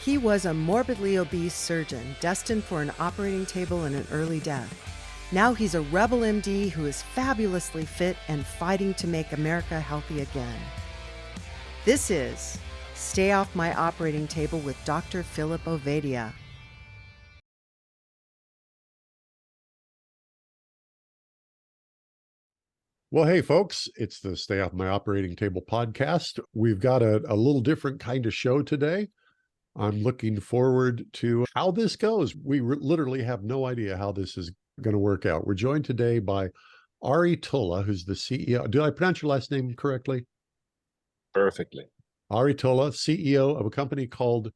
He was a morbidly obese surgeon destined for an operating table and an early death. Now he's a rebel MD who is fabulously fit and fighting to make America healthy again. This is Stay Off My Operating Table with Dr. Philip Ovadia. Well, hey, folks, it's the Stay Off My Operating Table podcast. We've got a little different kind of show today. I'm looking forward to how this goes. We literally have no idea how this is going to work out. We're joined today by Ari Tulla, who's the CEO. Did I pronounce your last name correctly? Perfectly. Ari Tulla, CEO of a company called,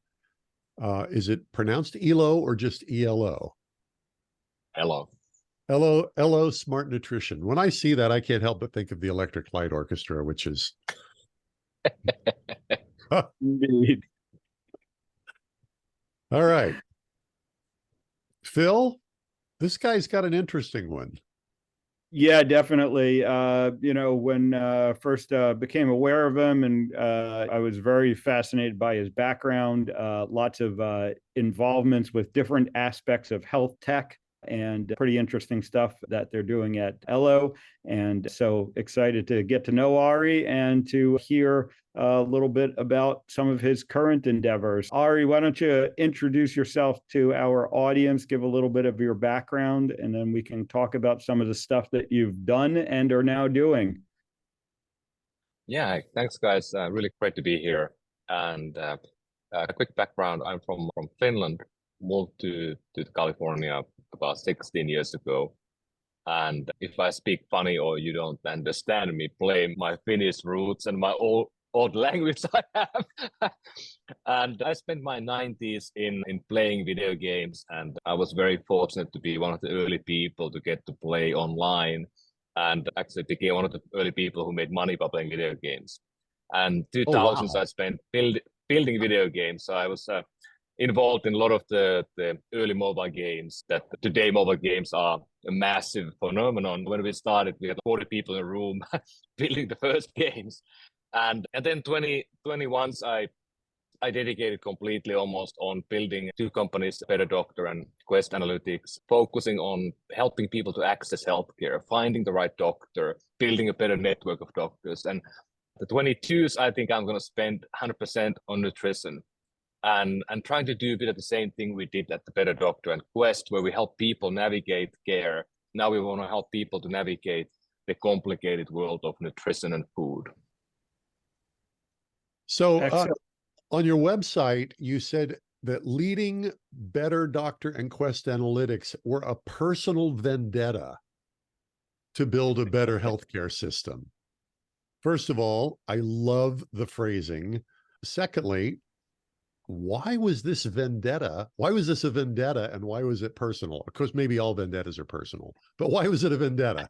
is it pronounced ELO or just ELO? ELO. ELO Smart Nutrition. When I see that, I can't help but think of the Electric Light Orchestra, which is Indeed. All right. Phil, this guy's got an interesting one. Yeah, definitely. When first became aware of him, and I was very fascinated by his background, lots of involvements with different aspects of health tech, and pretty interesting stuff that they're doing at ELO. And so excited to get to know Ari and to hear a little bit about some of his current endeavors. Ari, why don't you introduce yourself to our audience, give a little bit of your background, and then we can talk about some of the stuff that you've done and are now doing. Yeah, thanks, guys. Really great to be here. And a quick background, I'm from Finland, moved to California about 16 years ago. And if I speak funny or you don't understand me, blame my Finnish roots and my old language I have. And I spent my 90s in playing video games, and I was very fortunate to be one of the early people to get to play online, and actually became one of the early people who made money by playing video games. And 2000s, I spent building video games. So I was involved in a lot of the early mobile games that today mobile games are a massive phenomenon. When we started, we had 40 people in a room building the first games. And then 2021, I dedicated completely almost on building two companies, Better Doctor and Quest Analytics, focusing on helping people to access healthcare, finding the right doctor, building a better network of doctors. And the 22s, I think I'm going to spend 100% on nutrition and trying to do a bit of the same thing we did at the Better Doctor and Quest, where we help people navigate care. Now we want to help people to navigate the complicated world of nutrition and food. So on your website, you said that leading Better Doctor and Quest Analytics were a personal vendetta to build a better healthcare system. First of all, I love the phrasing. Secondly, why was this vendetta? Why was this a vendetta, and why was it personal? Of course, maybe all vendettas are personal, but why was it a vendetta?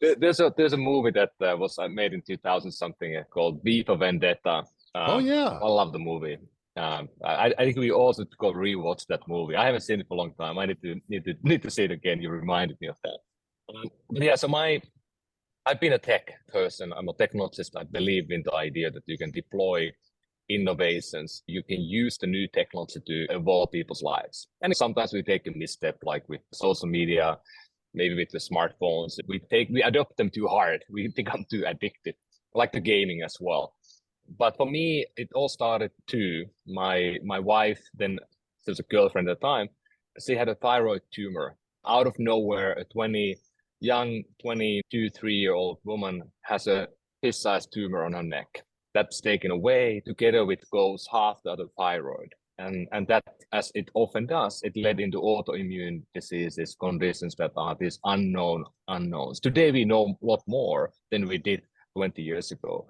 There's a movie that was made in 2000 something called V for Vendetta. Oh yeah, I love the movie. I think we also go rewatch that movie. I haven't seen it for a long time. I need to see it again. You reminded me of that. But yeah, so I've been a tech person. I'm a technologist. I believe in the idea that you can deploy innovations. You can use the new technology to evolve people's lives. And sometimes we take a misstep, like with social media, maybe with the smartphones. We adopt them too hard. We become too addicted, like the gaming as well. But for me, it all started too. My wife, then she was a girlfriend at the time, she had a thyroid tumor. Out of nowhere, a 22, 3-year-old woman has a fist-sized tumor on her neck. That's taken away. Together with goes half the other thyroid. And that, as it often does, it led into autoimmune diseases, conditions that are these unknowns. Today, we know a lot more than we did 20 years ago.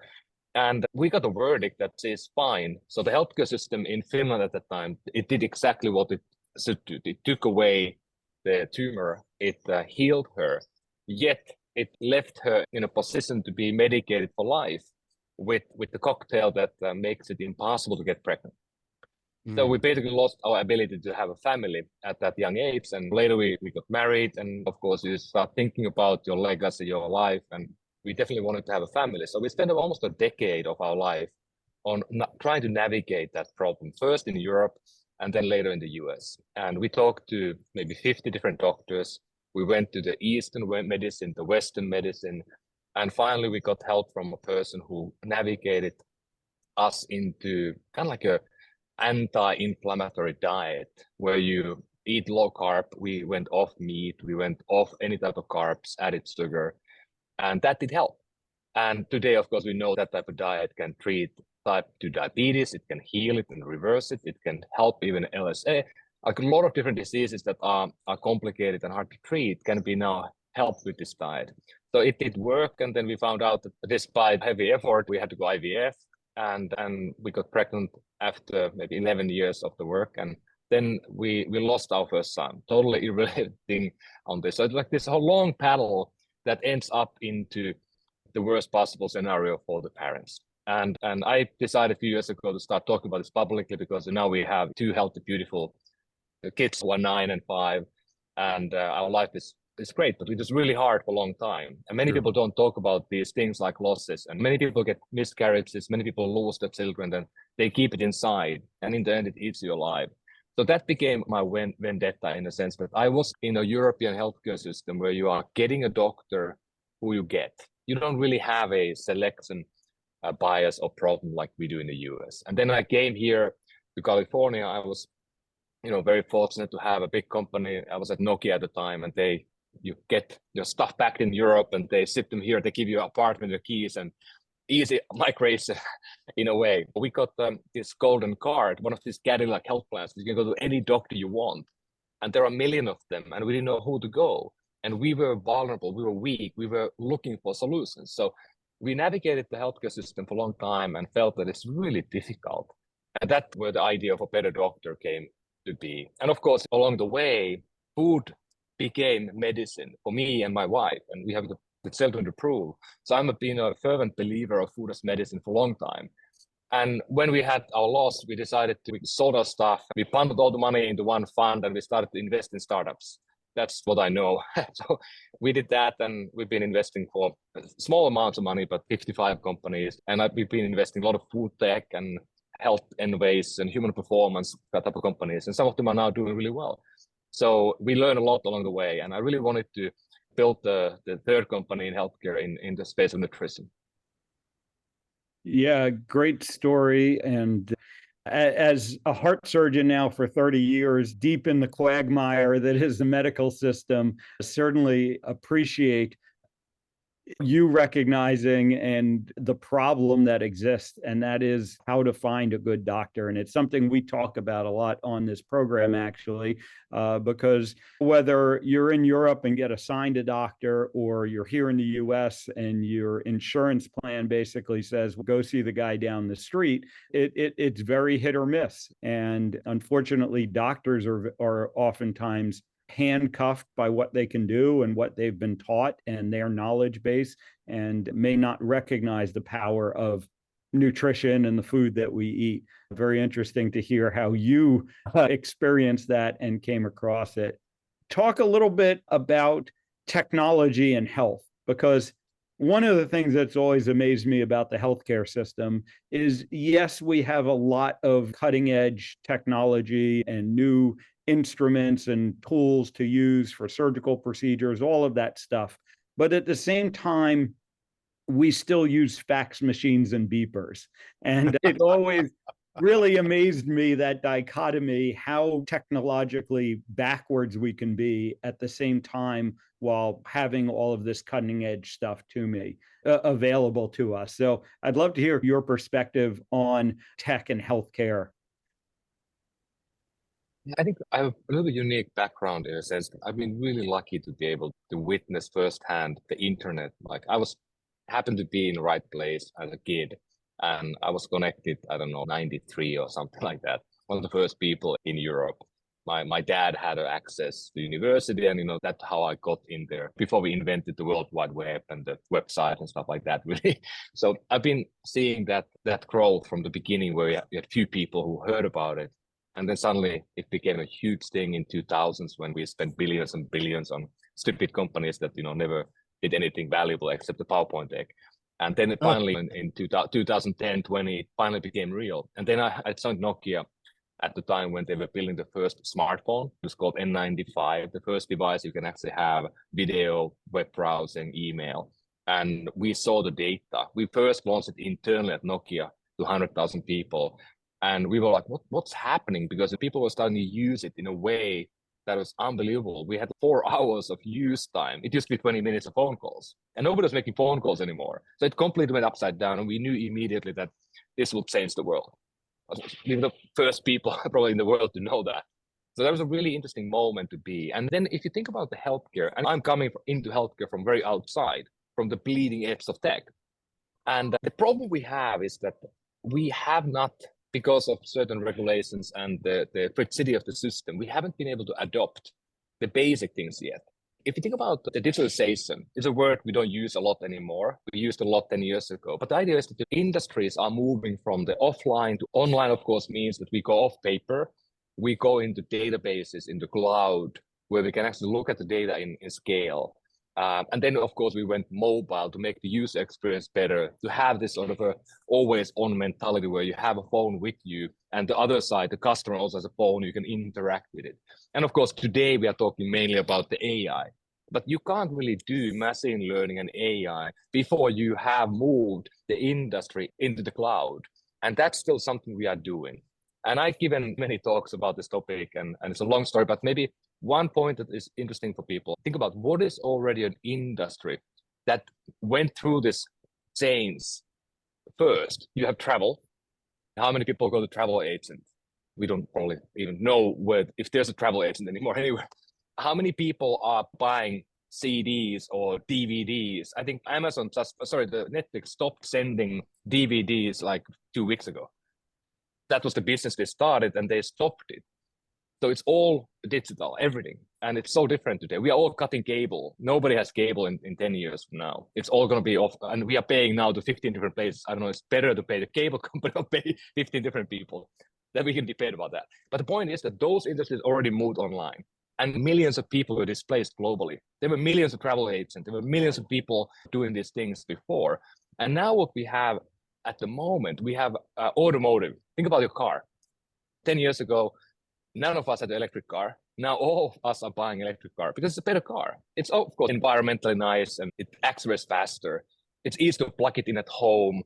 And we got a verdict that says fine. So the healthcare system in Finland at the time, it did exactly what it should do. It took away the tumor, it healed her, yet it left her in a position to be medicated for life with the cocktail that makes it impossible to get pregnant. So we basically lost our ability to have a family at that young age. And later we got married. And of course, you start thinking about your legacy, your life. And we definitely wanted to have a family. So we spent almost a decade of our life on trying to navigate that problem, first in Europe and then later in the US. And we talked to maybe 50 different doctors. We went to the Eastern medicine, the Western medicine, and finally we got help from a person who navigated us into kind of like a anti-inflammatory diet where you eat low carb. We went off meat, we went off any type of carbs, added sugar, and that did help. And today, of course, we know that type of diet can treat type 2 diabetes, it can heal it and reverse it, it can help even LSA. Like a lot of different diseases that are complicated and hard to treat can be now helped with this diet. So it did work, and then we found out that despite heavy effort, we had to go IVF, and we got pregnant after maybe 11 years of the work, and then we lost our first son, totally irrelating on this. So it's like this whole long paddle that ends up into the worst possible scenario for the parents. And I decided a few years ago to start talking about this publicly, because now we have 2 healthy, beautiful kids, 1, 9 and 5, and our life is great, but it was really hard for a long time. And many people don't talk about these things like losses, and many people get miscarriages, many people lose their children, and they keep it inside, and in the end it eats you alive. So that became my vendetta, in the sense that I was in a European healthcare system where you are getting a doctor who you get. You don't really have a selection bias or problem like we do in the US. And then I came here to California. I was, very fortunate to have a big company. I was at Nokia at the time, and you get your stuff back in Europe and they ship them here. They give you an apartment, your keys, and easy migration in a way. We got this golden card, one of these Cadillac health plans. You can go to any doctor you want, and there are a million of them, and we didn't know who to go. And we were vulnerable, we were weak, we were looking for solutions. So we navigated the healthcare system for a long time and felt that it's really difficult. And that's where the idea of a better doctor came to be. And of course, along the way, food became medicine for me and my wife, and we have the children to prove. So I'm been a fervent believer of food as medicine for a long time. And when we had our loss, we decided we sold our stuff. We pumped all the money into one fund, and we started to invest in startups. That's what I know. So we did that, and we've been investing for small amounts of money, but 55 companies. And we've been investing a lot of food tech and health innovation and human performance type of companies. And some of them are now doing really well. So we learned a lot along the way. And I really wanted to build the third company in healthcare in the space of nutrition. Yeah, great story. And as a heart surgeon now for 30 years, deep in the quagmire that is the medical system, certainly appreciate you recognizing and the problem that exists, and that is how to find a good doctor. And it's something we talk about a lot on this program, actually, because whether you're in Europe and get assigned a doctor, or you're here in the US and your insurance plan basically says, well, go see the guy down the street, it's very hit or miss. And unfortunately, doctors are oftentimes handcuffed by what they can do and what they've been taught and their knowledge base, and may not recognize the power of nutrition and the food that we eat. Very interesting to hear how you experienced that and came across it. Talk a little bit about technology and health, because one of the things that's always amazed me about the healthcare system is, yes, we have a lot of cutting edge technology and new instruments and tools to use for surgical procedures, all of that stuff. But at the same time, we still use fax machines and beepers. And it always really amazed me, that dichotomy, how technologically backwards we can be at the same time while having all of this cutting edge stuff available to us. So I'd love to hear your perspective on tech and healthcare. I think I have a little bit unique background in a sense. I've been really lucky to be able to witness firsthand the internet. Like happened to be in the right place as a kid, and I was connected, I don't know, 93 or something like that. One of the first people in Europe. My dad had access to university, and that's how I got in there before we invented the World Wide Web and the website and stuff like that, really. So I've been seeing that growth from the beginning, where you had few people who heard about it. And then suddenly it became a huge thing in 2000s, when we spent billions and billions on stupid companies that never did anything valuable except the PowerPoint deck. And then it finally, in 2010, 20, it finally became real. And then I joined Nokia at the time when they were building the first smartphone. It was called N95, the first device you can actually have video, web browsing, email. And we saw the data. We first launched it internally at Nokia to 100,000 people. And we were like, what's happening? Because the people were starting to use it in a way that was unbelievable. We had 4 hours of use time. It used to be 20 minutes of phone calls. And nobody was making phone calls anymore. So it completely went upside down. And we knew immediately that this will change the world. We were the first people probably in the world to know that. So that was a really interesting moment to be. And then if you think about the healthcare, and I'm coming into healthcare from very outside, from the bleeding edge of tech. And the problem we have is that we have not, because of certain regulations and the fragility of the system, we haven't been able to adopt the basic things yet. If you think about the digitalization, it's a word we don't use a lot anymore. We used a lot 10 years ago. But the idea is that the industries are moving from the offline to online, of course, means that we go off paper. We go into databases, in the cloud, where we can actually look at the data in scale. And then, of course, we went mobile to make the user experience better, to have this sort of a always-on mentality where you have a phone with you, and the other side, the customer also has a phone, you can interact with it. And of course, today we are talking mainly about the AI, but you can't really do machine learning and AI before you have moved the industry into the cloud. And that's still something we are doing. And I've given many talks about this topic, and it's a long story, but maybe one point that is interesting for people, think about what is already an industry that went through this change. First, you have travel. How many people go to travel agent? We don't probably even know if there's a travel agent anymore anywhere. How many people are buying CDs or DVDs? I think the Netflix stopped sending DVDs like 2 weeks ago. That was the business they started, and they stopped it. So it's all digital, everything. And it's so different today. We are all cutting cable. Nobody has cable in 10 years from now. It's all going to be off. And we are paying now to 15 different places. I don't know, it's better to pay the cable company or pay 15 different people. Then we can debate about that. But the point is that those industries already moved online. And millions of people were displaced globally. There were millions of travel agents. There were millions of people doing these things before. And now what we have at the moment, we have automotive. Think about your car. 10 years ago, none of us had an electric car. Now all of us are buying an electric car because it's a better car. It's, of course, environmentally nice and it accelerates faster. It's easy to plug it in at home.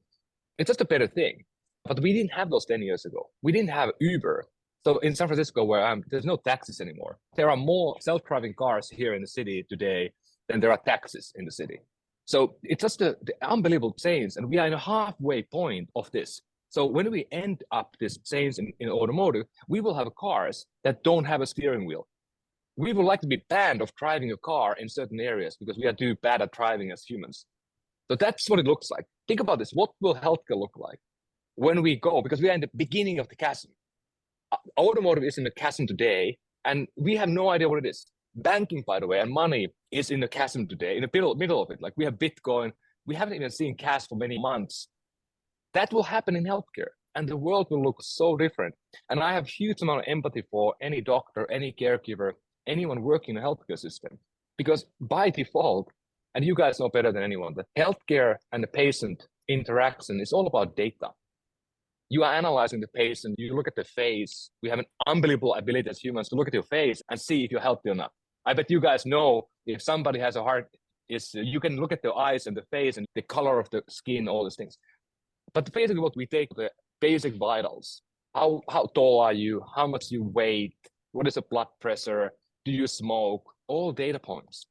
It's just a better thing. But we didn't have those 10 years ago. We didn't have Uber. So in San Francisco, where I'm, there's no taxis anymore. There are more self-driving cars here in the city today than there are taxis in the city. So it's just the unbelievable change. And we are in a halfway point of this. So when we end up this change in automotive, we will have cars that don't have a steering wheel. We would like to be banned of driving a car in certain areas because we are too bad at driving as humans. So that's what it looks like. Think about this. What will healthcare look like when we go? Because we are in the beginning of the chasm. Automotive is in the chasm today, and we have no idea what it is. Banking, by the way, and money is in the chasm today, in the middle of it. Like we have Bitcoin. We haven't even seen cash for many months. That will happen in healthcare, and the world will look so different. And I have huge amount of empathy for any doctor, any caregiver, anyone working in the healthcare system, because by default, and you guys know better than anyone, that healthcare and the patient interaction is all about data. You are analyzing the patient, you look at the face. We have an unbelievable ability as humans to look at your face and see if you're healthy or not. I bet you guys know if somebody has a heart, you can look at the eyes and the face and the color of the skin, all these things. But basically what we take, the basic vitals, how tall are you, how much you weigh, what is the blood pressure, do you smoke, all data points.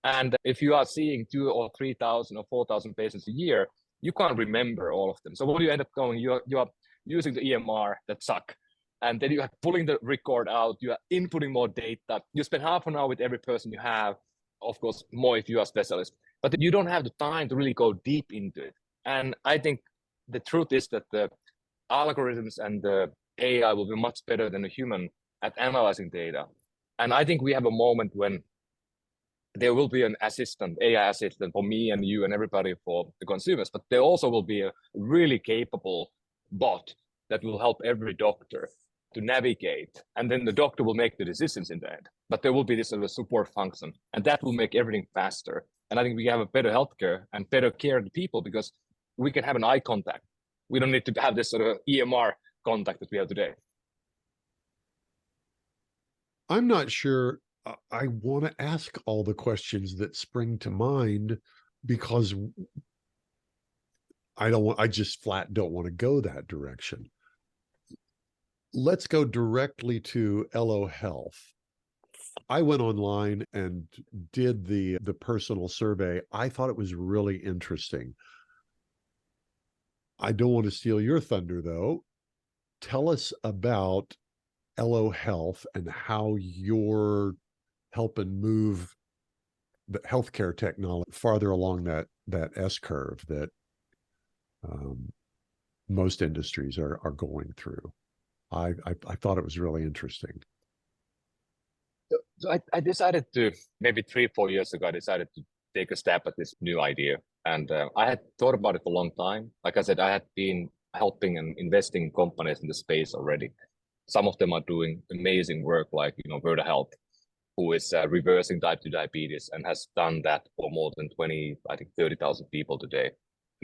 And if you are seeing 2,000 or 3,000 or 4,000 patients a year, you can't remember all of them. So what do you end up going? You are using the EMR that suck. And then you are pulling the record out, you are inputting more data. You spend half an hour with every person you have, of course, more if you are a specialist. But you don't have the time to really go deep into it. And I think the truth is that the algorithms and the AI will be much better than a human at analyzing data. And I think we have a moment when there will be an assistant, AI assistant for me and you and everybody for the consumers, but there also will be a really capable bot that will help every doctor to navigate. And then the doctor will make the decisions in the end. But there will be this sort of support function, and that will make everything faster. And I think we have a better healthcare and better care of the people because we can have an eye contact. We don't need to have this sort of EMR contact that we have today. I'm not sure I want to ask all the questions that spring to mind because I just flat don't want to go that direction. Let's go directly to ELO Health. I went online and did the personal survey. I thought it was really interesting. I don't want to steal your thunder though. Tell us about ELO Health and how you're helping move the healthcare technology farther along that S curve that most industries are going through. I thought it was really interesting. So I decided to, maybe 3-4 years ago, I decided to take a stab at this new idea. And I had thought about it for a long time. Like I said, I had been helping and investing in companies in the space already. Some of them are doing amazing work, like, Verda Health, who is reversing type 2 diabetes and has done that for more than 30,000 people today.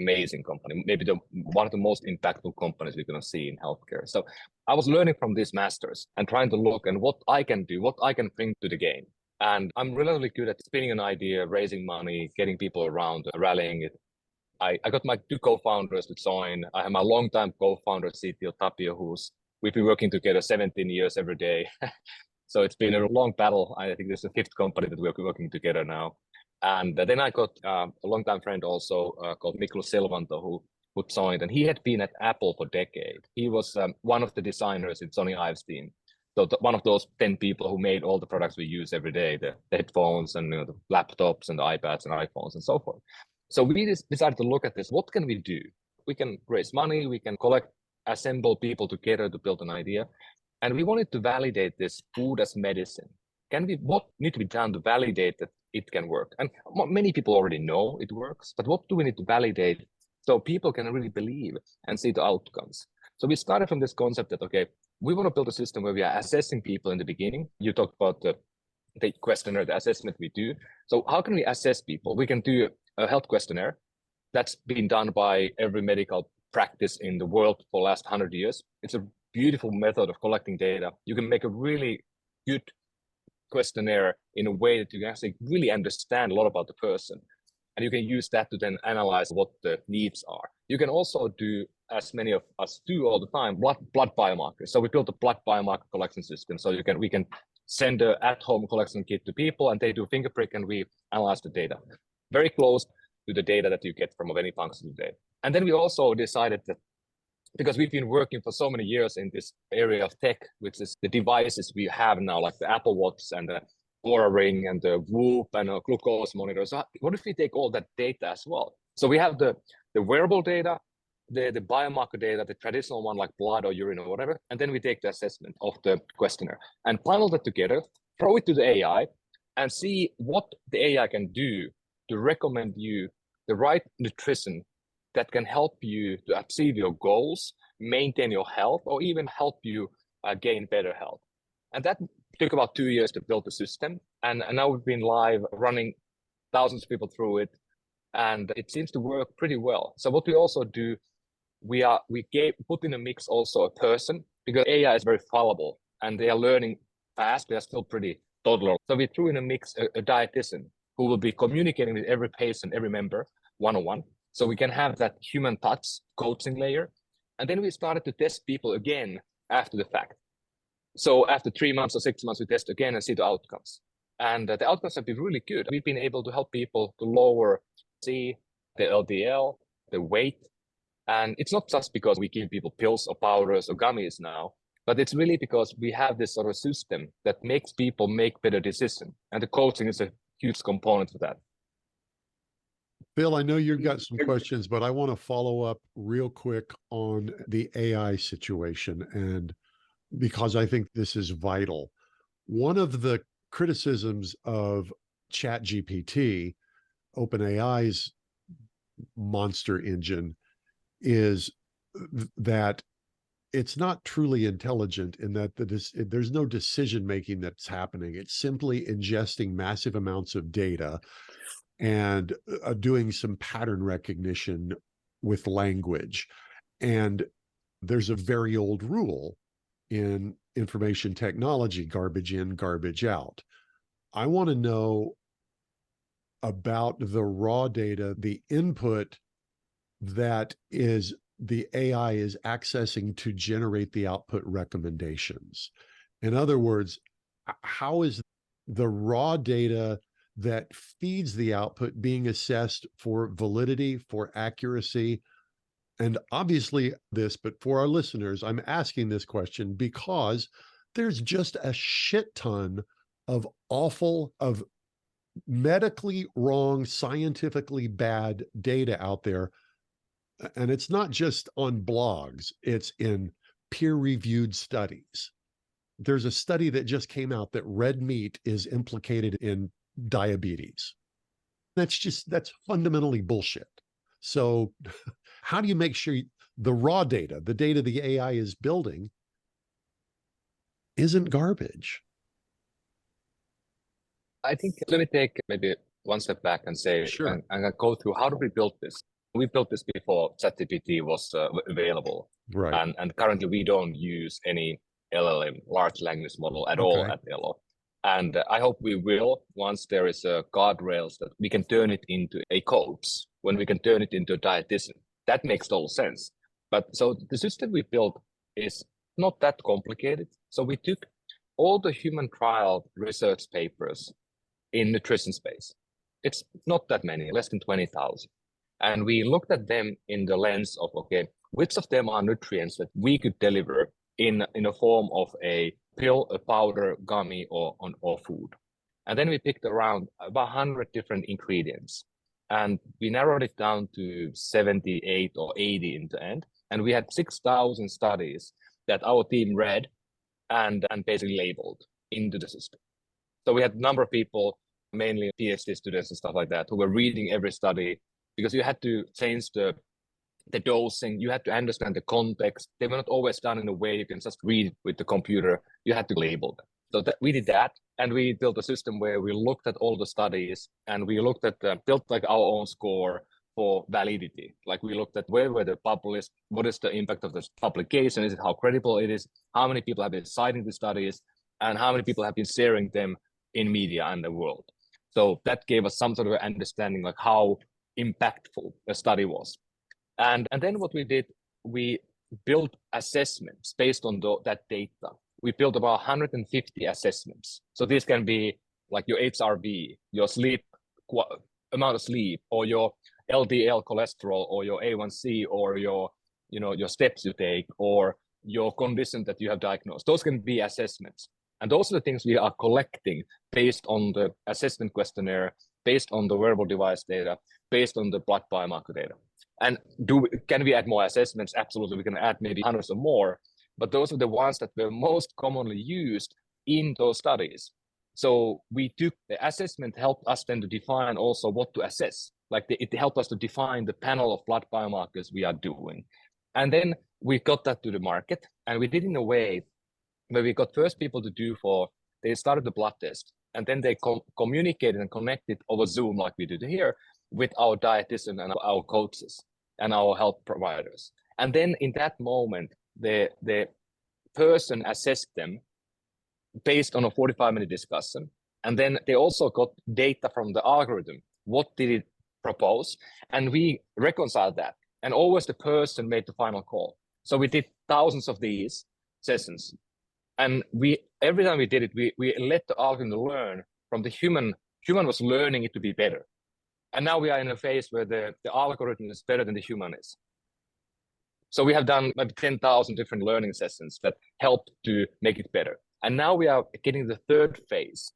Amazing company, maybe one of the most impactful companies we're going to see in healthcare. So I was learning from these masters and trying to look and what I can do, what I can bring to the game. And I'm relatively good at spinning an idea, raising money, getting people around, rallying it. I got my 2 co-founders to join. I have my longtime co-founder, CTO Tapio, we've been working together 17 years every day. So it's been a long battle. I think this is the 5th company that we're working together now. And then I got a longtime friend also called Mikko Silvanto, who joined, and he had been at Apple for decades. He was one of the designers in Johnny Ive's team. So one of those 10 people who made all the products we use every day, the headphones and the laptops and the iPads and iPhones and so forth. So we decided to look at this. What can we do? We can raise money, we can assemble people together to build an idea. And we wanted to validate this food as medicine. What needs to be done to validate that it can work? And many people already know it works, but what do we need to validate so people can really believe and see the outcomes? So we started from this concept that, okay, we want to build a system where we are assessing people in the beginning. You talked about the questionnaire, the assessment we do. So how can we assess people? We can do a health questionnaire that's been done by every medical practice in the world for the last 100 years. It's a beautiful method of collecting data. You can make a really good questionnaire in a way that you can actually really understand a lot about the person. And you can use that to then analyze what the needs are. You can also do, as many of us do all the time, blood biomarkers. So we built a blood biomarker collection system. So we can send an at-home collection kit to people and they do finger prick and we analyze the data. Very close to the data that you get from any function today. And then we also decided that because we've been working for so many years in this area of tech, which is the devices we have now, like the Apple Watch and the Oura Ring and the Whoop and a glucose monitor. So what if we take all that data as well? So we have the wearable data, the biomarker data, the traditional one like blood or urine or whatever, and then we take the assessment of the questionnaire and bundle that together, throw it to the AI, and see what the AI can do to recommend you the right nutrition that can help you to achieve your goals, maintain your health, or even help you gain better health. And that took about 2 years to build the system. And now we've been live running thousands of people through it. And it seems to work pretty well. So what we also do, we put in a mix also a person, because AI is very fallible and they are learning fast. They are still pretty toddler. So we threw in a mix a dietitian who will be communicating with every patient, every member, one-on-one. So we can have that human touch coaching layer. And then we started to test people again after the fact. So after 3 months or 6 months, we test again and see the outcomes. And the outcomes have been really good. We've been able to help people to lower the LDL, the weight. And it's not just because we give people pills or powders or gummies now, but it's really because we have this sort of system that makes people make better decisions. And the coaching is a huge component of that. Bill, I know you've got some questions, but I want to follow up real quick on the AI situation, and because I think this is vital. One of the criticisms of ChatGPT, OpenAI's monster engine, is that it's not truly intelligent in that there's no decision making that's happening. It's simply ingesting massive amounts of data and doing some pattern recognition with language. And there's a very old rule in information technology: garbage in, garbage out. I want to know about the raw data, the input that is the AI is accessing to generate the output recommendations. In other words, how is the raw data that feeds the output being assessed for validity, for accuracy? And obviously this, but for our listeners, I'm asking this question because there's just a shit ton of medically wrong, scientifically bad data out there. And it's not just on blogs, it's in peer-reviewed studies. There's a study that just came out that red meat is implicated in diabetes. That's fundamentally bullshit. So how do you make sure the raw data, the data the AI is building, isn't garbage? I think let me take maybe one step back and say, Sure. and go through how do we build this? We built this before ChatGPT was available. Right. And currently we don't use any LLM, large language model at all at ELO. And I hope we will once there is a guardrails that we can turn it into a coach, when we can turn it into a dietitian. That makes total sense. But so the system we built is not that complicated. So we took all the human trial research papers in nutrition space. It's not that many, less than 20,000. And we looked at them in the lens of, okay, which of them are nutrients that we could deliver in a form of a pill, a powder, gummy, or food. And then we picked around about 100 different ingredients. And we narrowed it down to 78 or 80 in the end. And we had 6,000 studies that our team read and basically labeled into the system. So we had a number of people, mainly PhD students and stuff like that, who were reading every study, because you had to change the dosing, you had to understand the context. They were not always done in a way you can just read with the computer. You had to label them. So we did that, and we built a system where we looked at all the studies, and we looked at built like our own score for validity. Like we looked at where were they published, what is the impact of this publication, is it how credible it is, how many people have been citing the studies, and how many people have been sharing them in media and the world. So that gave us some sort of understanding like how impactful the study was. And then what we did, we built assessments based on that data. We built about 150 assessments. So this can be like your HRV, your sleep, amount of sleep, or your LDL cholesterol, or your A1C, or your steps you take, or your condition that you have diagnosed. Those can be assessments. And those are the things we are collecting based on the assessment questionnaire, based on the wearable device data, based on the blood biomarker data. And can we add more assessments? Absolutely, we can add maybe hundreds or more, but those are the ones that were most commonly used in those studies. So we took the assessment, helped us then to define also what to assess. Like it helped us to define the panel of blood biomarkers we are doing. And then we got that to the market, and we did in a way where we got first people to they started the blood test, and then they communicated and connected over Zoom like we do here with our dietitian and our coaches and our health providers. And then in that moment, the person assessed them based on a 45-minute discussion. And then they also got data from the algorithm. What did it propose? And we reconciled that. And always the person made the final call. So we did thousands of these sessions. And every time we did it, we let the algorithm learn from the human. Human was learning it to be better. And now we are in a phase where the algorithm is better than the human is. So we have done maybe 10,000 different learning sessions that help to make it better. And now we are getting the third phase.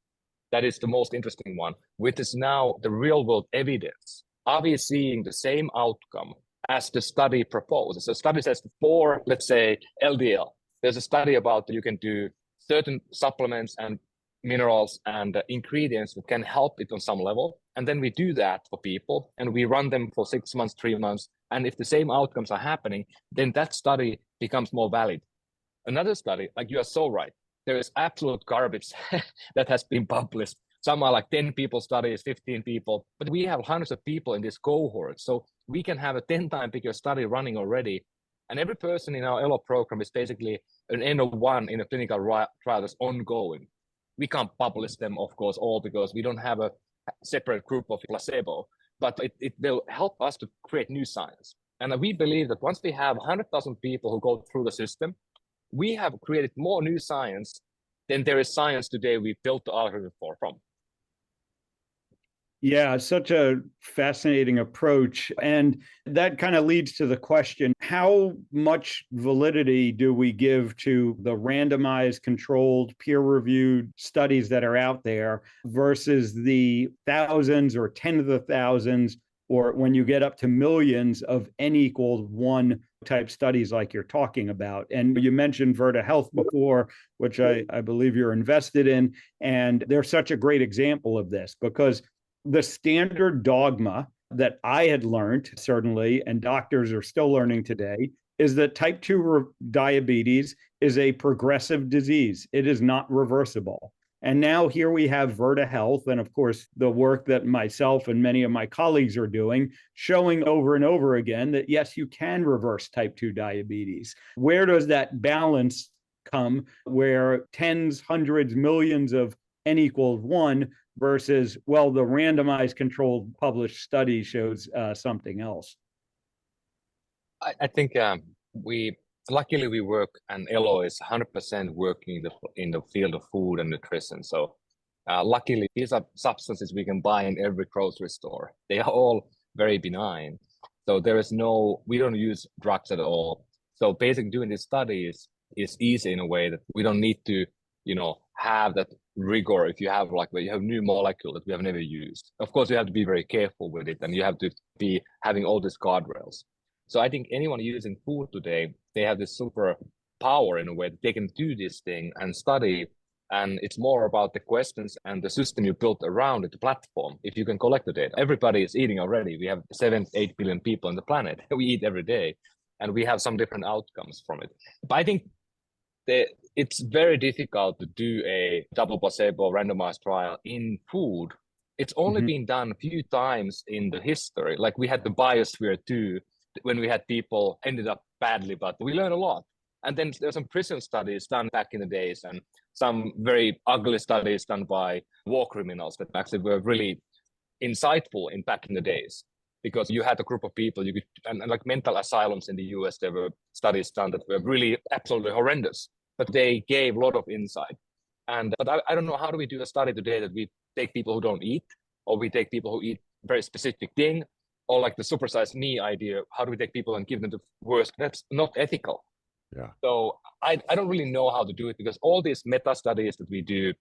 That is the most interesting one, which is now the real world evidence. Are we seeing the same outcome as the study proposes? So the study says for, let's say, LDL. There's a study about you can do certain supplements and minerals and ingredients that can help it on some level. And then we do that for people, and we run them for 6 months, 3 months. And if the same outcomes are happening, then that study becomes more valid. Another study, like you are so right, there is absolute garbage that has been published Some are like 10 people studies, 15 people, but we have hundreds of people in this cohort. So we can have a 10 times bigger study running already. And every person in our ELO program is basically an N of one in a clinical trial that's ongoing. We can't publish them, of course, all because we don't have a separate group of placebo, but it will help us to create new science. And we believe that once we have 100,000 people who go through the system, we have created more new science than there is science today we built the algorithm from. Yeah, such a fascinating approach. And that kind of leads to the question, how much validity do we give to the randomized, controlled, peer-reviewed studies that are out there versus the thousands or tens of thousands, or when you get up to millions of N=1 type studies like you're talking about? And you mentioned Virta Health before, which I believe you're invested in. And they're such a great example of this, because the standard dogma that I had learned, certainly, and doctors are still learning today, is that type 2 diabetes is a progressive disease. It is not reversible. And now here we have Virta Health, and of course, the work that myself and many of my colleagues are doing, showing over and over again that, yes, you can reverse type 2 diabetes. Where does that balance come where tens, hundreds, millions of N=1 versus, well, the randomized controlled published study shows something else? I think luckily we work, and ELO is 100% working in the field of food and nutrition. So luckily these are substances we can buy in every grocery store. They are all very benign. So we don't use drugs at all. So basically doing these studies is easy in a way that we don't need to, have that rigor if you have new molecule that we have never used. Of course, you have to be very careful with it, and you have to be having all these guardrails. So I think anyone using food today, they have this super power in a way that they can do this thing and study. And it's more about the questions and the system you built around it, the platform. If you can collect the data, everybody is eating already. We have 7-8 billion people on the planet. We eat every day, and we have some different outcomes from it. But I think it's very difficult to do a double placebo randomized trial in food. It's only been done a few times in the history. Like we had the Biosphere 2, when we had people ended up badly, but we learned a lot. And then there's some prison studies done back in the days, and some very ugly studies done by war criminals that actually were really insightful back in the days. Because you had a group of people, and like mental asylums in the US, there were studies done that were really absolutely horrendous, but they gave a lot of insight. But I don't know, how do we do a study today that we take people who don't eat, or we take people who eat very specific thing, or like the supersize me idea, how do we take people and give them the worst? That's not ethical. Yeah. So I don't really know how to do it, because all these meta studies that we do,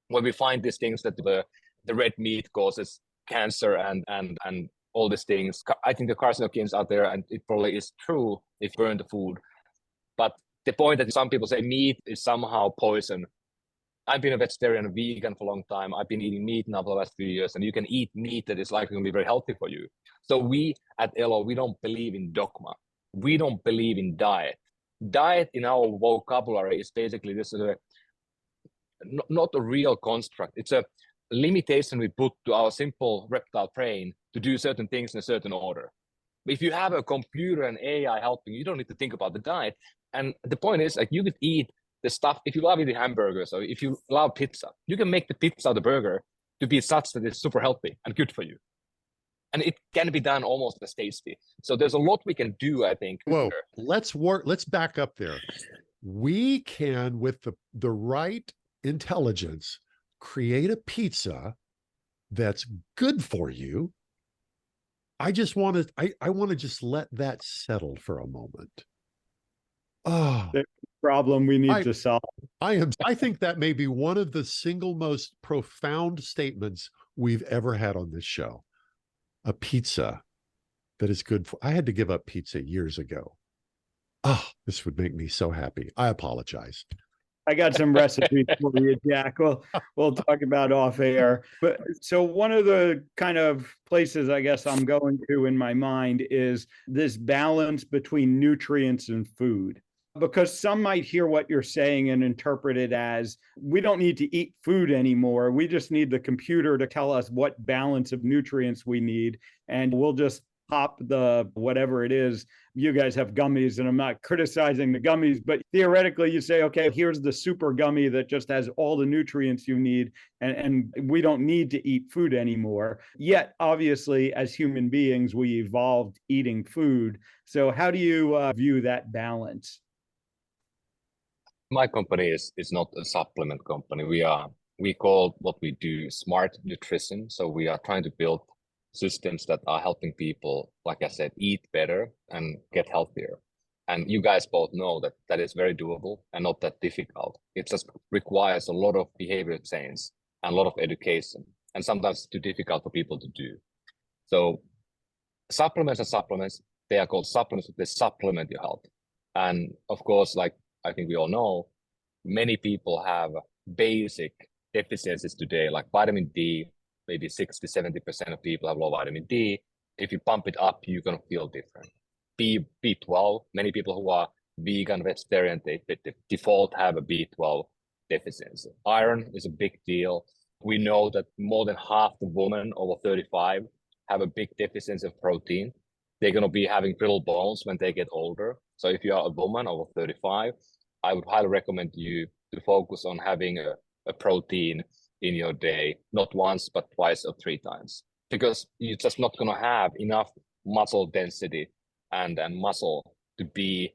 when we find these things that the red meat causes cancer and all these things, I think the carcinogens out there, and it probably is true if you burn the food. But the point that some people say meat is somehow poison. I've been a vegetarian and vegan for a long time. I've been eating meat now for the last few years, and you can eat meat that is likely to be very healthy for you. So we at ELO, we don't believe in dogma. We don't believe in diet. Diet in our vocabulary is basically not a real construct. It's a limitation we put to our simple reptile brain to do certain things in a certain order. If you have a computer and AI helping, you don't need to think about the diet. And the point is, like, you could eat the stuff, if you love eating hamburgers or if you love pizza, you can make the pizza or the burger to be such that it's super healthy and good for you. And it can be done almost as tasty. So there's a lot we can do, I think. Whoa, let's back up there. We can, with the right intelligence, create a pizza that's good for you. I want to just let that settle for a moment. Oh, the problem we need to solve. I think that may be one of the single most profound statements we've ever had on this show. A pizza that is good for, I had to give up pizza years ago. Oh, this would make me so happy. I apologize. I got some recipes for you, Jack. We'll talk about off air. But so one of the kind of places I guess I'm going to in my mind is this balance between nutrients and food. Because some might hear what you're saying and interpret it as, we don't need to eat food anymore. We just need the computer to tell us what balance of nutrients we need. And we'll just pop the whatever it is. You guys have gummies, and I'm not criticizing the gummies, but theoretically you say, okay, here's the super gummy that just has all the nutrients you need, and we don't need to eat food anymore. Yet, obviously, as human beings, we evolved eating food. So how do you view that balance? My company is not a supplement company. We call what we do smart nutrition. So we are trying to build systems that are helping people, like I said, eat better and get healthier. And you guys both know that that is very doable and not that difficult. It just requires a lot of behavior change and a lot of education, and sometimes it's too difficult for people to do. So supplements are supplements. They are called supplements, but they supplement your health. And of course, like I think we all know, many people have basic deficiencies today, like vitamin D. Maybe 60-70% of people have low vitamin D. If you pump it up, you're going to feel different. B12, many people who are vegan, vegetarian, they default have a B12 deficiency. Iron is a big deal. We know that more than half the women over 35 have a big deficiency of protein. They're going to be having brittle bones when they get older. So if you are a woman over 35, I would highly recommend you to focus on having a protein in your day, not once, but twice or 3 times, because you're just not going to have enough muscle density and muscle to be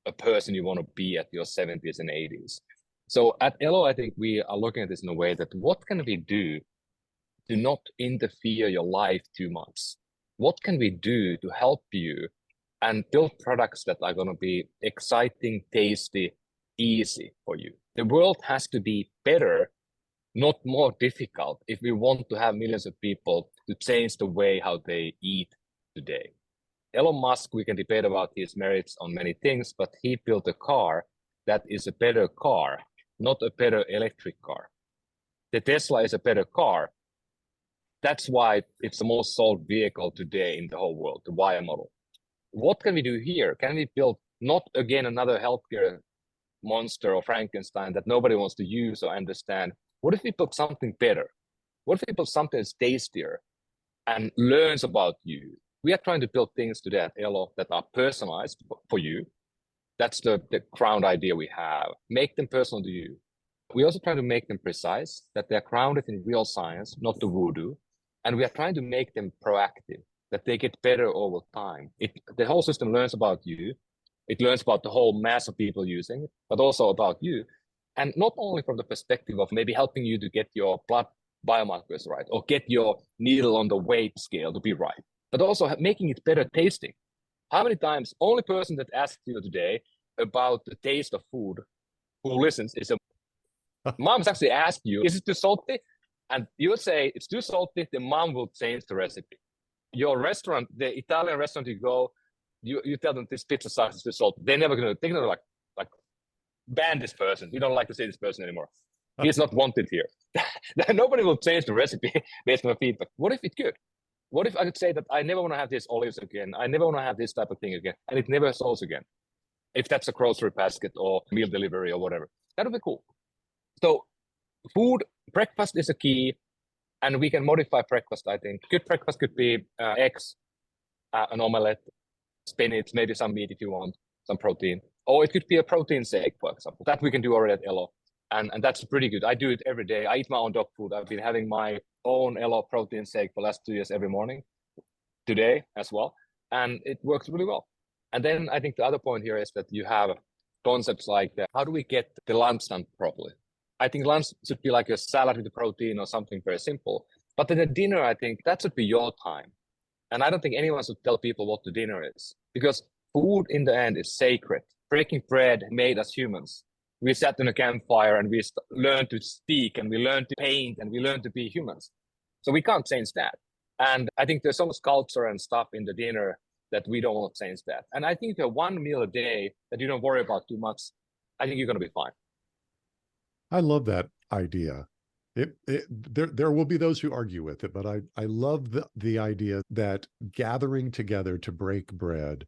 a person you want to be at your 70s and 80s. So at ELO, I think we are looking at this in a way that what can we do to not interfere your life too much? What can we do to help you and build products that are going to be exciting, tasty, easy for you? The world has to be better, not more difficult, if we want to have millions of people to change the way how they eat today. Elon Musk, we can debate about his merits on many things, but he built a car that is a better car, not a better electric car. The Tesla is a better car. That's why it's the most sold vehicle today in the whole world, the Y model. What can we do here? Can we build not again another healthcare monster or Frankenstein that nobody wants to use or understand? What if we build something better? What if we build something that's tastier and learns about you? We are trying to build things today at ELO that are personalized for you. That's the ground idea we have. Make them personal to you. We also try to make them precise, that they're grounded in real science, not the voodoo. And we are trying to make them proactive, that they get better over time. The whole system learns about you. It learns about the whole mass of people using it, but also about you. And not only from the perspective of maybe helping you to get your blood biomarkers right, or get your needle on the weight scale to be right, but also making it better tasting. How many times, only person that asked you today about the taste of food who listens is a mom's actually asked you, is it too salty? And you would say it's too salty, the mom will change the recipe. Your restaurant, the Italian restaurant you go, you tell them this pizza sauce is too salty. They're gonna like ban this person. We don't like to see this person anymore. He's not wanted here. Nobody will change the recipe based on the feedback. What if it could? What if I could say that I never want to have these olives again? I never want to have this type of thing again, and it never sells again. If that's a grocery basket or meal delivery or whatever, that would be cool. So food, breakfast is a key, and we can modify breakfast, I think. Good breakfast could be eggs, an omelette, spinach, maybe some meat if you want, some protein. Or it could be a protein shake, for example. That we can do already at ELO. And that's pretty good. I do it every day. I eat my own dog food. I've been having my own ELO protein shake for the last 2 years every morning, today as well. And it works really well. And then I think the other point here is that you have concepts like how do we get the lunch done properly? I think lunch should be like a salad with the protein or something very simple. But then the dinner, I think that should be your time. And I don't think anyone should tell people what the dinner is, because food in the end is sacred. Breaking bread made us humans. We sat in a campfire and we learned to speak and we learned to paint and we learned to be humans. So we can't change that. And I think there's so much culture and stuff in the dinner that we don't want to change that. And I think if you have one meal a day that you don't worry about too much, I think you're going to be fine. I love that idea. There will be those who argue with it, but I love the idea that gathering together to break bread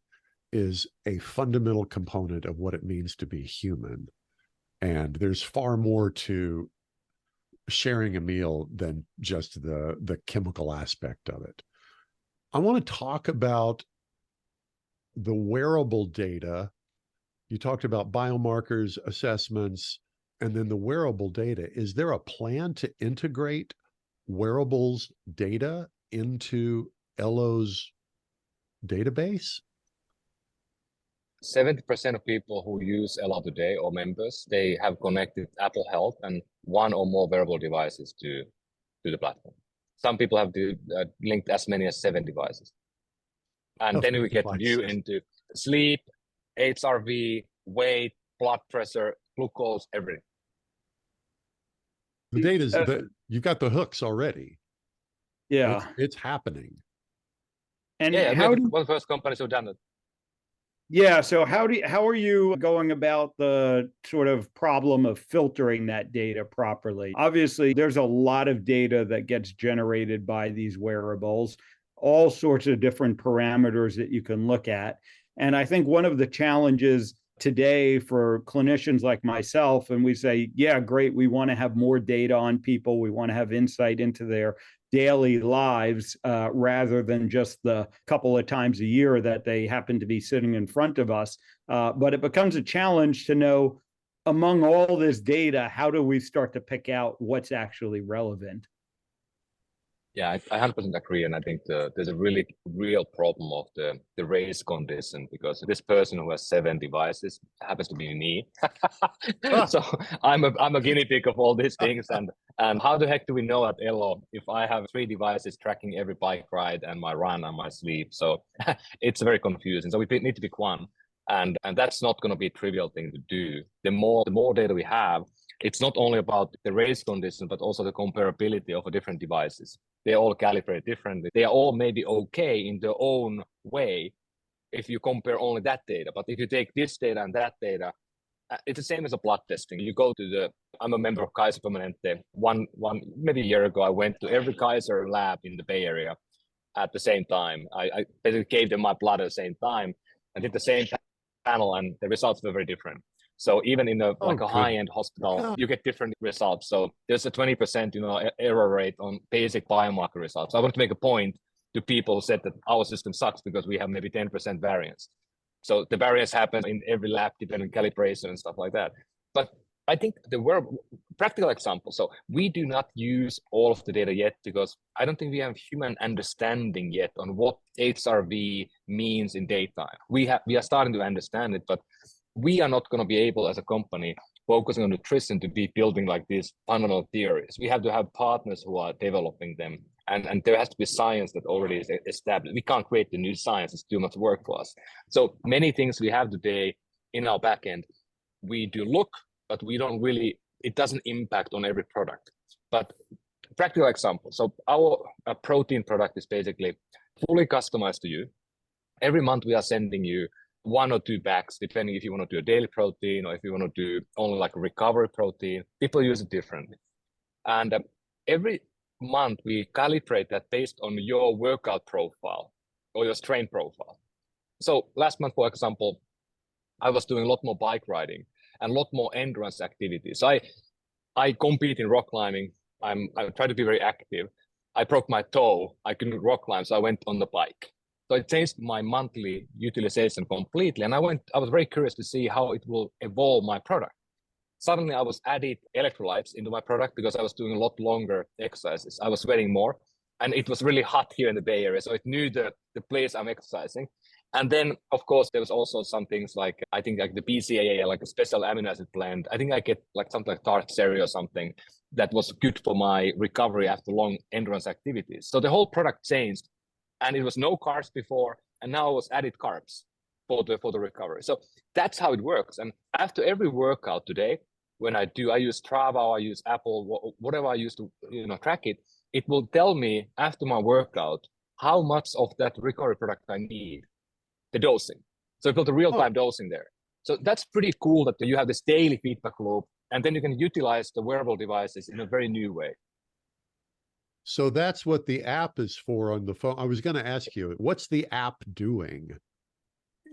is a fundamental component of what it means to be human. And there's far more to sharing a meal than just the chemical aspect of it. I want to talk about the wearable data. You talked about biomarkers, assessments, and then the wearable data. Is there a plan to integrate wearables data into ELO's database? 70% of people who use ELO today, or members, they have connected Apple Health and one or more wearable devices to the platform. Some people have linked as many as 7 devices. And then we get view into sleep, HRV, weight, blood pressure, glucose, everything. The data's you've got the hooks already. Yeah, it's happening. And yeah, how one of the first companies who've done it. Yeah, so how are you going about the sort of problem of filtering that data properly? Obviously, there's a lot of data that gets generated by these wearables, all sorts of different parameters that you can look at. And I think one of the challenges today for clinicians like myself, and we say, yeah, great, we want to have more data on people, we want to have insight into their daily lives rather than just the couple of times a year that they happen to be sitting in front of us. But it becomes a challenge to know, among all this data, how do we start to pick out what's actually relevant? Yeah, I 100% agree. And I think there's a really real problem of the race condition, because this person who has 7 devices happens to be me. So I'm a guinea pig of all these things. And how the heck do we know at ELO if I have 3 devices tracking every bike ride and my run and my sleep? So it's very confusing. So we need to pick one. And that's not going to be a trivial thing to do. The more data we have, it's not only about the race condition, but also the comparability of different devices. They all calibrate differently. They are all maybe okay in their own way if you compare only that data. But if you take this data and that data, it's the same as a blood testing. You go to I'm a member of Kaiser Permanente. Maybe a year ago, I went to every Kaiser lab in the Bay Area at the same time. I basically gave them my blood at the same time and did the same panel, and the results were very different. So even in a high-end hospital, you get different results. So there's a 20% error rate on basic biomarker results. I want to make a point to people who said that our system sucks because we have maybe 10% variance. So the variance happens in every lab depending on calibration and stuff like that. But I think practical example. So we do not use all of the data yet because I don't think we have human understanding yet on what HRV means in daytime. We are starting to understand it, but we are not going to be able as a company focusing on nutrition to be building like these fundamental theories. We have to have partners who are developing them. And there has to be science that already is established. We can't create the new science. It's too much work for us. So many things we have today in our backend, we do look, but we don't really, it doesn't impact on every product. But practical example. So our protein product is basically fully customized to you. Every month we are sending you 1 or 2 bags, depending if you want to do a daily protein or if you want to do only like a recovery protein. People use it differently. And every month we calibrate that based on your workout profile or your strain profile. So last month, for example, I was doing a lot more bike riding and a lot more endurance activities. So I compete in rock climbing. I try to be very active. I broke my toe. I couldn't rock climb, so I went on the bike. So it changed my monthly utilization completely. And I was very curious to see how it will evolve my product. Suddenly I was added electrolytes into my product because I was doing a lot longer exercises. I was sweating more and it was really hot here in the Bay Area. So it knew the place I'm exercising. And then of course, there was also some things like, I think like the BCAA, like a special amino acid blend. I think I get like something like tastier or something that was good for my recovery after long endurance activities. So the whole product changed. And it was no carbs before, and now it was added carbs for the recovery. So that's how it works. And after every workout today, when I use Strava, I use Apple, whatever I use to track it, it will tell me after my workout how much of that recovery product I need, the dosing. So it built a real-time dosing there. So that's pretty cool that you have this daily feedback loop, and then you can utilize the wearable devices in a very new way. So that's what the app is for on the phone. I was going to ask you, what's the app doing?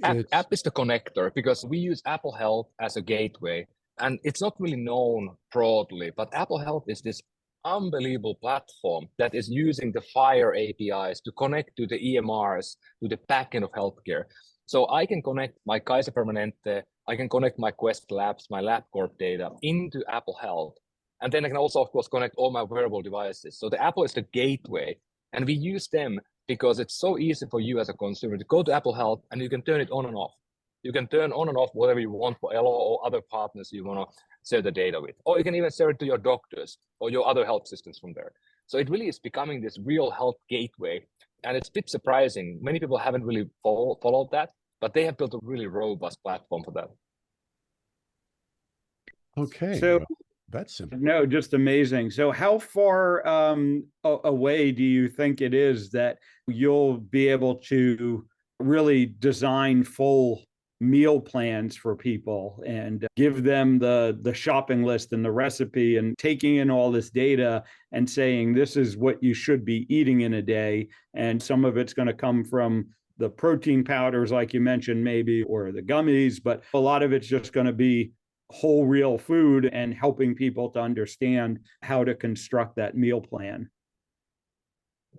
App is the connector because we use Apple Health as a gateway, and it's not really known broadly, but Apple Health is this unbelievable platform that is using the Fire APIs to connect to the EMRs, to the backend of healthcare. So I can connect my Kaiser Permanente, I can connect my Quest Labs, my LabCorp data into Apple Health. And then I can also, of course, connect all my wearable devices. So the Apple is the gateway, and we use them because it's so easy for you as a consumer to go to Apple Health and you can turn it on and off. You can turn on and off whatever you want for ELO or other partners you want to share the data with. Or you can even share it to your doctors or your other health systems from there. So it really is becoming this real health gateway. And it's a bit surprising. Many people haven't really followed that, but they have built a really robust platform for that. Okay. So well, that's simple. no, just amazing. So how far away do you think it is that you'll be able to really design full meal plans for people and give them the shopping list and the recipe, and taking in all this data and saying, this is what you should be eating in a day? And some of it's going to come from the protein powders, like you mentioned, maybe, or the gummies, but a lot of it's just going to be whole real food, and helping people to understand how to construct that meal plan.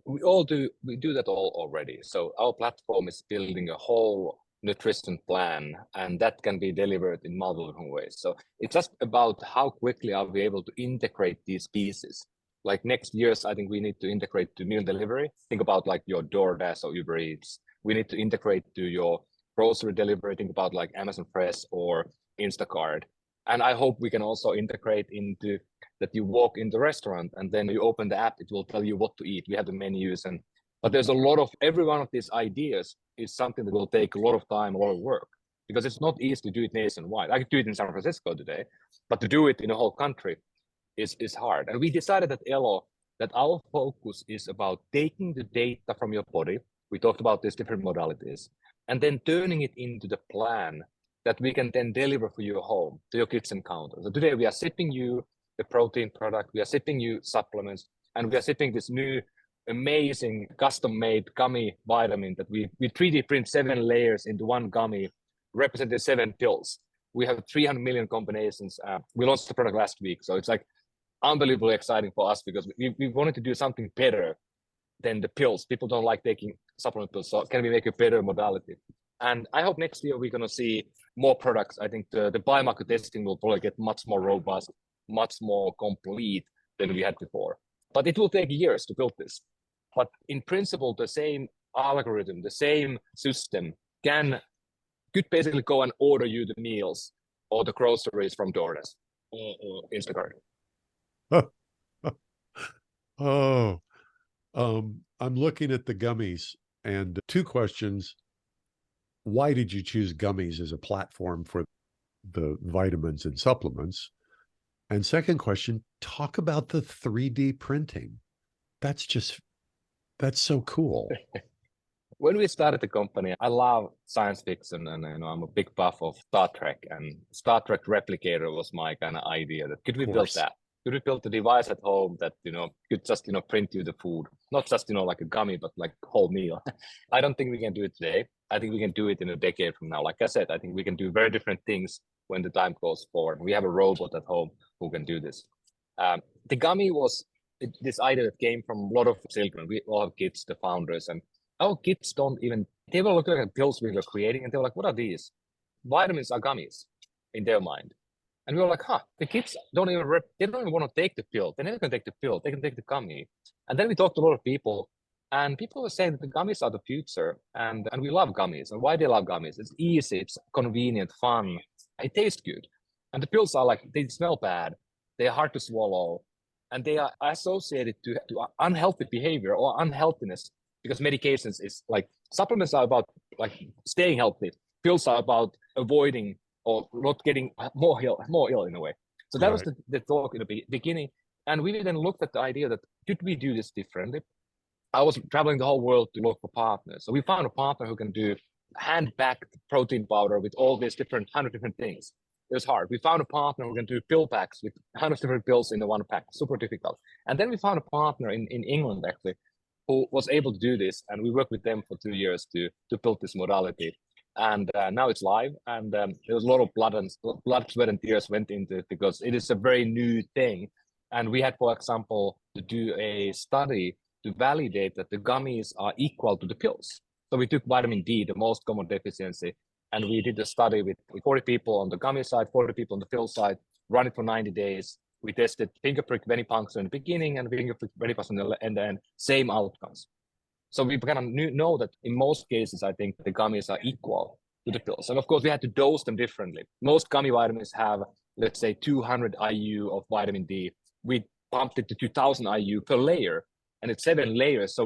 We do that all already. So our platform is building a whole nutrition plan, and that can be delivered in multiple different ways. So it's just about how quickly are we able to integrate these pieces. Like next year's, I think we need to integrate to meal delivery. Think about like your DoorDash or Uber Eats. We need to integrate to your grocery delivery. Think about like Amazon Fresh or Instacart. And I hope we can also integrate into that you walk in the restaurant and then you open the app, it will tell you what to eat. We have the menus, but there's a lot of, every one of these ideas is something that will take a lot of time, a lot of work, because it's not easy to do it nationwide. I could do it in San Francisco today, but to do it in a whole country is hard. And we decided at ELO that our focus is about taking the data from your body. We talked about these different modalities, and then turning it into the plan that we can then deliver for your home, to your kitchen counter. So today we are shipping you the protein product, we are shipping you supplements, and we are shipping this new amazing custom-made gummy vitamin that we 3D print 7 layers into one gummy, representing 7 pills. We have 300 million combinations. We launched the product last week, so it's like unbelievably exciting for us because we wanted to do something better than the pills. People don't like taking supplement pills, so can we make a better modality? And I hope next year we're going to see more products. I think the biomarker testing will probably get much more robust, much more complete than we had before. But it will take years to build this. But in principle, the same algorithm, the same system could basically go and order you the meals or the groceries from DoorDash or Instacart. I'm looking at the gummies, and 2 questions. Why did you choose gummies as a platform for the vitamins and supplements? And second question, talk about the 3D printing. That's so cool. When we started the company, I love science fiction, and I'm a big buff of Star Trek, and Star Trek Replicator was my kind of idea. That could we build that? Could we build a device at home that could just print you the food, not just like a gummy, but like a whole meal? I don't think we can do it today. I think we can do it in a decade from now. Like I said, I think we can do very different things when the time goes forward. We have a robot at home who can do this. The gummy was this idea that came from a lot of children. We all have kids, the founders, and our kids they were looking at pills we were creating, and they were like, what are these? Vitamins are gummies in their mind. And we were like, the kids don't even want to take the pill. They're never going to take the pill. They can take the gummy. And then we talked to a lot of people, and people were saying that the gummies are the future, and we love gummies. And why they love gummies? It's easy, it's convenient, fun, it tastes good. And the pills are they smell bad, they're hard to swallow, and they are associated to unhealthy behavior or unhealthiness, because medications is supplements are about staying healthy. Pills are about avoiding or not getting more ill in a way. So that was the talk in the beginning. And we then looked at the idea that could we do this differently? I was traveling the whole world to look for partners. So we found a partner who can do hand-packed protein powder with all these 100 different things. It was hard. We found a partner who can do pill packs with 100 different pills in the one pack. Super difficult. And then we found a partner in England, actually, who was able to do this. And we worked with them for 2 years to build this modality. And now it's live, and there was a lot of blood, sweat, and tears went into it because it is a very new thing. And we had, for example, to do a study to validate that the gummies are equal to the pills. So we took vitamin D, the most common deficiency, and we did a study with 40 people on the gummy side, 40 people on the pill side, run it for 90 days. We tested finger prick venipuncture in the beginning and finger prick venipuncture and then same outcomes. So we kind of know that in most cases, I think the gummies are equal to the pills. And of course, we had to dose them differently. Most gummy vitamins have, let's say, 200 IU of vitamin D. We pumped it to 2000 IU per layer, and it's 7 layers. So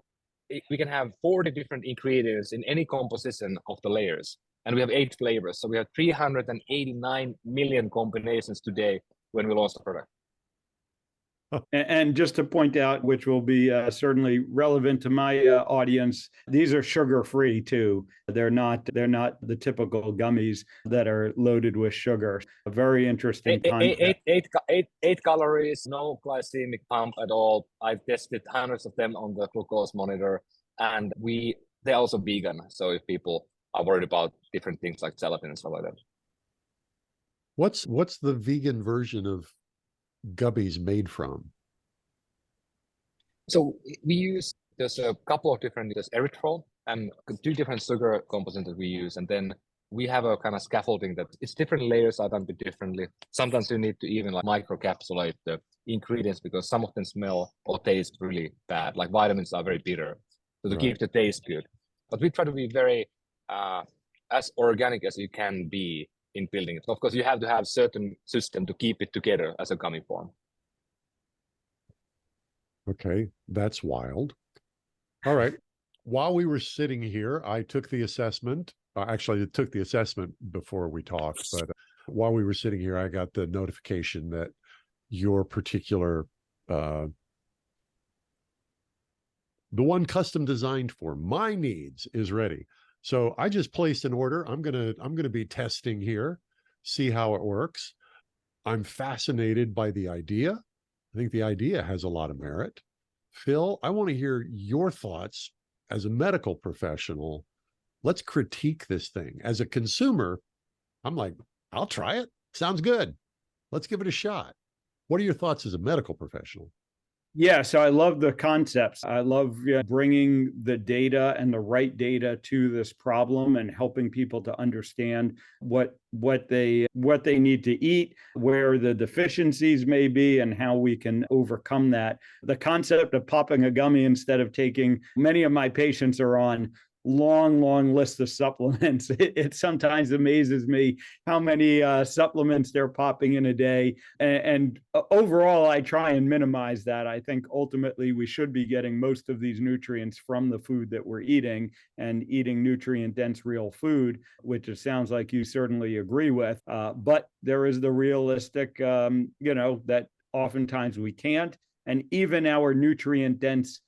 we can have 40 different ingredients in any composition of the layers. And we have 8 flavors. So we have 389 million combinations today when we launch the product. And just to point out, which will be certainly relevant to my audience, these are sugar-free too. They're not the typical gummies that are loaded with sugar. A very interesting concept. 8 calories, no glycemic pump at all. I've tested hundreds of them on the glucose monitor, and they're also vegan. So if people are worried about different things like gelatin and stuff like that. What's the vegan version of gummies made from? So there's a couple of different, there's erythritol and 2 different sugar components that we use. And then we have a kind of scaffolding that it's different layers are done a bit differently. Sometimes you need to even like microcapsulate the ingredients because some of them smell or taste really bad. Like vitamins are very bitter. So to keep the taste good. But we try to be very as organic as you can be in building it. Of course, you have to have certain system to keep it together as a gummy form. Okay, that's wild. All right. While we were sitting here, I took the assessment. Actually, I took the assessment before we talked, but while we were sitting here, I got the notification that your particular, the one custom designed for my needs is ready. So I just placed an order. I'm gonna be testing here, see how it works. I'm fascinated by the idea. I think the idea has a lot of merit. Phil, I want to hear your thoughts as a medical professional. Let's critique this thing. As a consumer, I'm like, I'll try it. Sounds good. Let's give it a shot. What are your thoughts as a medical professional? Yeah, so I love the concepts. I love bringing the data and the right data to this problem and helping people to understand what they need to eat, where the deficiencies may be, and how we can overcome that. The concept of popping a gummy instead of taking, many of my patients are on long list of supplements. It sometimes amazes me how many supplements they're popping in a day. And overall, I try and minimize that. I think ultimately we should be getting most of these nutrients from the food that we're eating and eating nutrient-dense real food, which it sounds like you certainly agree with. But there is the realistic, that oftentimes we can't. And even our nutrient-dense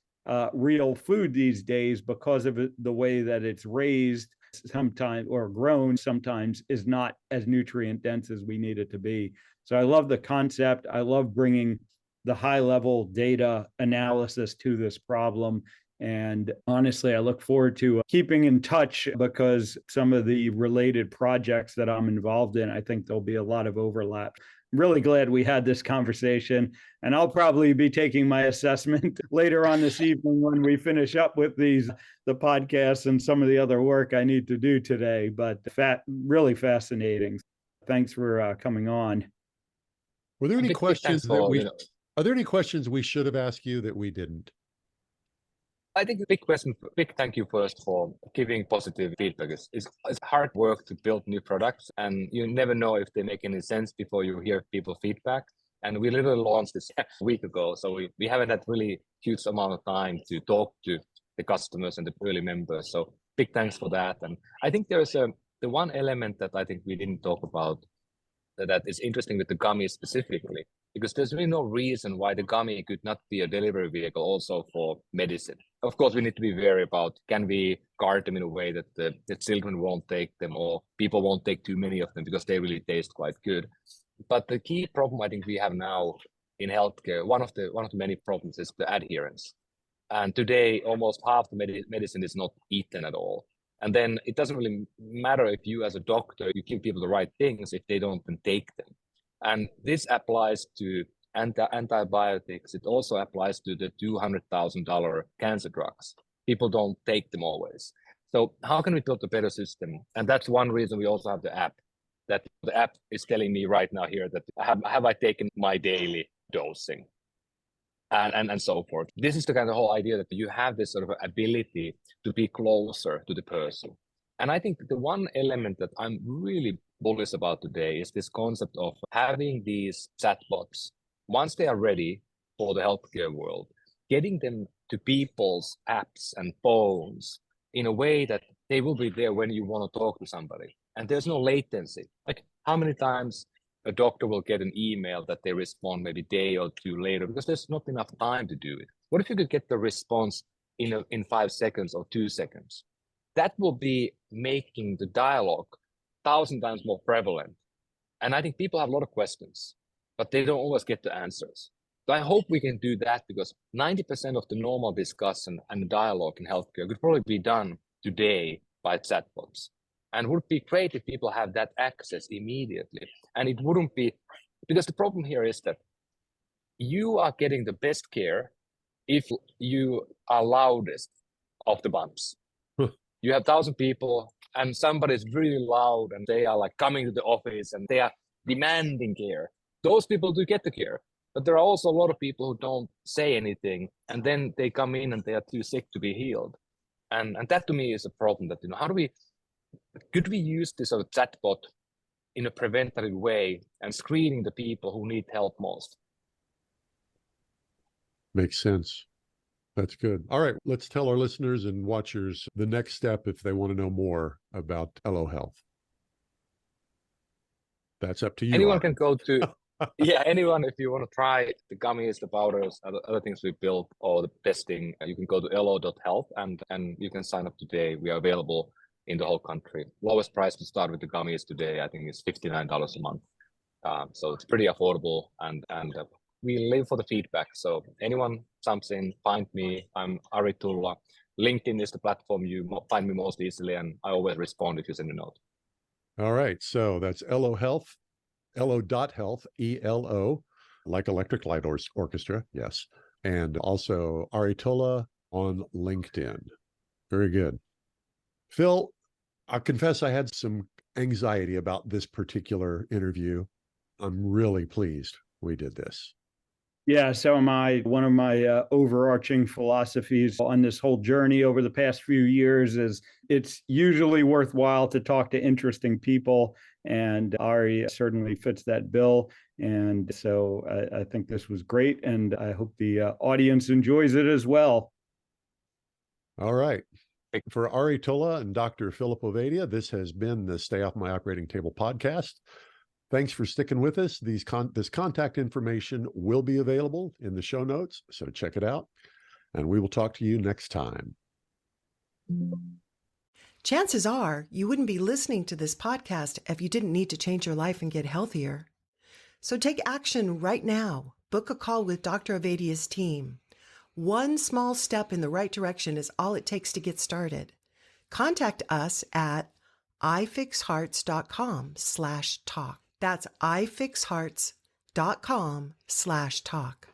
real food these days, because of the way that it's raised sometimes or grown sometimes, is not as nutrient dense as we need it to be. So I love the concept. I love bringing the high level data analysis to this problem. And honestly, I look forward to keeping in touch because some of the related projects that I'm involved in, I think there'll be a lot of overlap. Really glad we had this conversation, and I'll probably be taking my assessment later on this evening when we finish up with the podcasts and some of the other work I need to do today. But really fascinating. Thanks for coming on. Were there any questions are there any questions we should have asked you that we didn't? I think the big thank you first for giving positive feedback. It's hard work to build new products, and you never know if they make any sense before you hear people feedback. And we literally launched this a week ago, so we haven't had really huge amount of time to talk to the customers and the early members. So big thanks for that. And I think there's the one element that I think we didn't talk about that is interesting with the gummy specifically, because there's really no reason why the gummy could not be a delivery vehicle also for medicine. Of course, we need to be wary about, can we guard them in a way that the children won't take them or people won't take too many of them because they really taste quite good. But the key problem I think we have now in healthcare, one of the many problems is the adherence. And today, almost half the medicine is not eaten at all. And then it doesn't really matter if you as a doctor, you give people the right things if they don't then take them. And this applies to antibiotics. It also applies to the $200,000 cancer drugs. People don't take them always. So how can we build a better system? And that's one reason we also have the app. That the app is telling me right now here that have I taken my daily dosing? And so forth. This is the kind of whole idea that you have this sort of ability to be closer to the person. And I think that the one element that I'm really bullish about today is this concept of having these chatbots, once they are ready for the healthcare world, getting them to people's apps and phones in a way that they will be there when you want to talk to somebody. And there's no latency. Like how many times a doctor will get an email that they respond maybe a day or two later because there's not enough time to do it. What if you could get the response in 5 seconds or 2 seconds? That will be making the dialogue 1,000 times more prevalent. And I think people have a lot of questions, but they don't always get the answers. So I hope we can do that because 90% of the normal discussion and dialogue in healthcare could probably be done today by chatbots. And it would be great if people have that access immediately. And it wouldn't be, because the problem here is that you are getting the best care if you are loudest of the bunch. You have 1,000 people and somebody's really loud and they are like coming to the office and they are demanding care. Those people do get the care. But there are also a lot of people who don't say anything and then they come in and they are too sick to be healed. And that to me is a problem that, could we use this sort of chatbot in a preventative way and screening the people who need help most? Makes sense. That's good. All right. Let's tell our listeners and watchers the next step if they want to know more about ELO Health. That's up to you. Anyone can go to, anyone, if you want to try the gummies, the powders, other things we built, or the testing, you can go to elo.health and you can sign up today. We are available in the whole country. Lowest price to start with the gummies today, I think, is $59 a month. So it's pretty affordable, and we live for the feedback. So anyone jumps in, find me. I'm Ari Tulla. LinkedIn is the platform you find me most easily, and I always respond if you send a note. All right. So that's ELO Health, elo.health, ELO, like Electric Light Orchestra. Yes. And also Ari Tulla on LinkedIn. Very good. Phil, I confess I had some anxiety about this particular interview. I'm really pleased we did this. Yeah, so am I. One of my overarching philosophies on this whole journey over the past few years is it's usually worthwhile to talk to interesting people, and Ari certainly fits that bill. And so I think this was great, and I hope the audience enjoys it as well. All right. For Ari Tulla and Dr. Philip Ovadia, this has been the Stay Off My Operating Table podcast. Thanks for sticking with us. This contact information will be available in the show notes, so check it out. And we will talk to you next time. Chances are you wouldn't be listening to this podcast if you didn't need to change your life and get healthier. So take action right now. Book a call with Dr. Ovadia's team. One small step in the right direction is all it takes to get started. Contact us at ifixhearts.com/talk. That's ifixhearts.com/talk.